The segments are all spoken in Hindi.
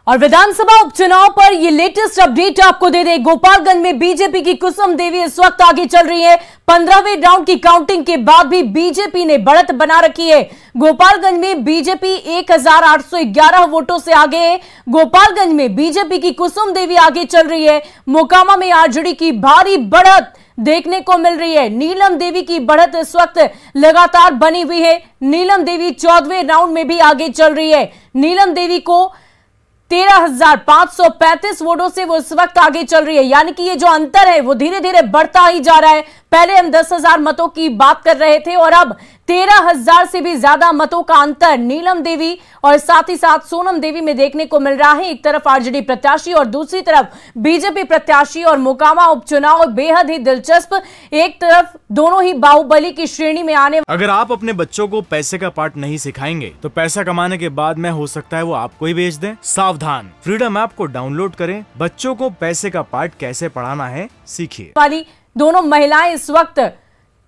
और विधानसभा उपचुनाव पर ये लेटेस्ट अपडेट आपको दे दें। गोपालगंज में बीजेपी की कुसुम देवी इस वक्त आगे चल रही है। 15वें राउंड की काउंटिंग के बाद भी बीजेपी ने बढ़त बना रखी है। गोपालगंज में बीजेपी 1811 वोटों से आगे है। गोपालगंज में बीजेपी की कुसुम देवी आगे चल रही है। मोकामा में आरजेडी की भारी बढ़त देखने को मिल रही है। नीलम देवी की बढ़त इस वक्त लगातार बनी हुई है। नीलम देवी 14वें राउंड में भी आगे चल रही है। नीलम देवी को 13,535 वोटों से वो इस वक्त आगे चल रही है। यानी कि ये जो अंतर है वो धीरे धीरे बढ़ता ही जा रहा है। पहले हम 10,000 मतों की बात कर रहे थे और अब 13,000 से भी ज्यादा मतों का अंतर नीलम देवी और साथ ही साथ सोनम देवी में देखने को मिल रहा है। एक तरफ आरजेडी प्रत्याशी और दूसरी तरफ बीजेपी प्रत्याशी और मोकामा उपचुनाव बेहद ही दिलचस्प। एक तरफ दोनों ही बाहुबली की श्रेणी में आने। अगर आप अपने बच्चों को पैसे का पार्ट नहीं सिखाएंगे तो पैसा कमाने के बाद में हो सकता है वो आपको ही बेच दें। सावधान, फ्रीडम ऐप को डाउनलोड करें। बच्चों को पैसे का पार्ट कैसे पढ़ाना है सीखिए। वाली दोनों महिलाएं इस वक्त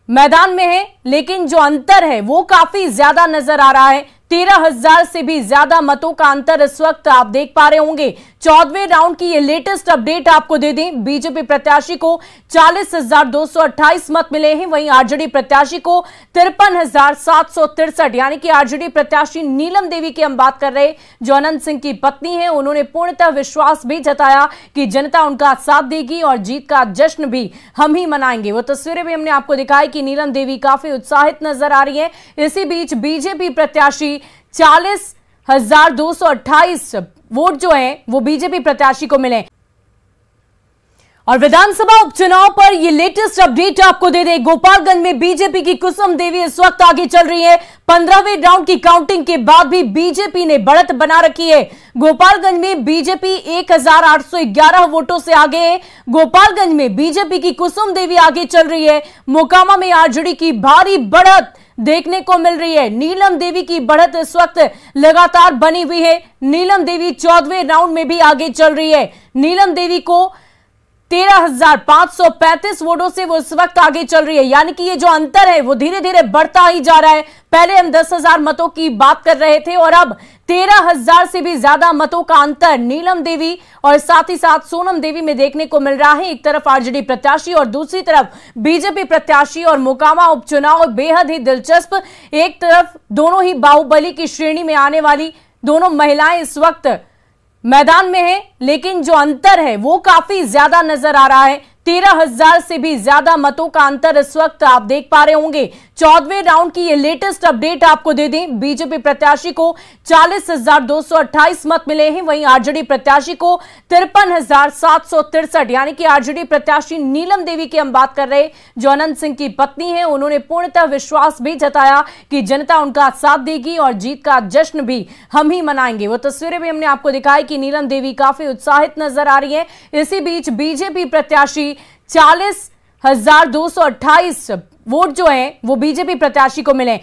मैदान में है, लेकिन जो अंतर है वो काफी ज्यादा नजर आ रहा है। 13,000 से भी ज्यादा मतों का अंतर इस वक्त आप देख पा रहे होंगे। 14वें राउंड की ये लेटेस्ट अपडेट आपको दे दें। बीजेपी प्रत्याशी को 40,228 मत मिले हैं, वहीं आरजेडी प्रत्याशी को 53,763। यानी कि आरजेडी प्रत्याशी नीलम देवी की हम बात कर रहे हैं, जो अनंत सिंह की पत्नी है। उन्होंने पूर्णतः विश्वास भी जताया कि जनता उनका साथ देगी और जीत का जश्न भी हम ही मनाएंगे। वो तस्वीरें भी हमने आपको दिखाई कि नीलम देवी काफी उत्साहित नजर आ रही है। इसी बीच बीजेपी प्रत्याशी 40,228 वोट जो है वो बीजेपी प्रत्याशी को मिले। और विधानसभा उपचुनाव पर ये लेटेस्ट अपडेट आपको दे दें। गोपालगंज में बीजेपी की कुसुम देवी इस वक्त आगे चल रही है। 15वें राउंड की काउंटिंग के बाद भी बीजेपी ने बढ़त बना रखी है। गोपालगंज में बीजेपी 1811 वोटों से आगे है। गोपालगंज में बीजेपी की कुसुम देवी आगे चल रही है। मोकामा में आरजेडी की भारी बढ़त देखने को मिल रही है। नीलम देवी की बढ़त इस वक्त लगातार बनी हुई है। नीलम देवी 14वें राउंड में भी आगे चल रही है। नीलम देवी को 13,535 वोटों से वो इस वक्त आगे चल रही है। यानी कि ये जो अंतर है वो धीरे धीरे बढ़ता ही जा रहा है। पहले हम 10,000 मतों की बात कर रहे थे और अब 13,000 से भी ज्यादा मतों का अंतर नीलम देवी और साथ ही साथ सोनम देवी में देखने को मिल रहा है। एक तरफ आरजेडी प्रत्याशी और दूसरी तरफ बीजेपी प्रत्याशी और मोकामा उपचुनाव बेहद ही दिलचस्प। एक तरफ दोनों ही बाहुबली की श्रेणी में आने वाली दोनों महिलाएं इस वक्त मैदान में है, लेकिन जो अंतर है वो काफी ज्यादा नजर आ रहा है। 13,000 से भी ज्यादा मतों का अंतर इस वक्त आप देख पा रहे होंगे। 14वें राउंड की ये लेटेस्ट अपडेट आपको दे दें। बीजेपी प्रत्याशी को 40,228 मत मिले हैं, वहीं आरजेडी प्रत्याशी को 53,763। यानी कि आरजेडी प्रत्याशी नीलम देवी की हम बात कर रहे हैं, जो अनंत सिंह की पत्नी है। उन्होंने पूर्णतः विश्वास भी जताया कि जनता उनका साथ देगी और जीत का जश्न भी हम ही मनाएंगे। वो तस्वीरें भी हमने आपको दिखाई कि नीलम देवी काफी उत्साहित नजर आ रही है। इसी बीच बीजेपी प्रत्याशी 40,228 वोट जो है वो बीजेपी प्रत्याशी को मिले।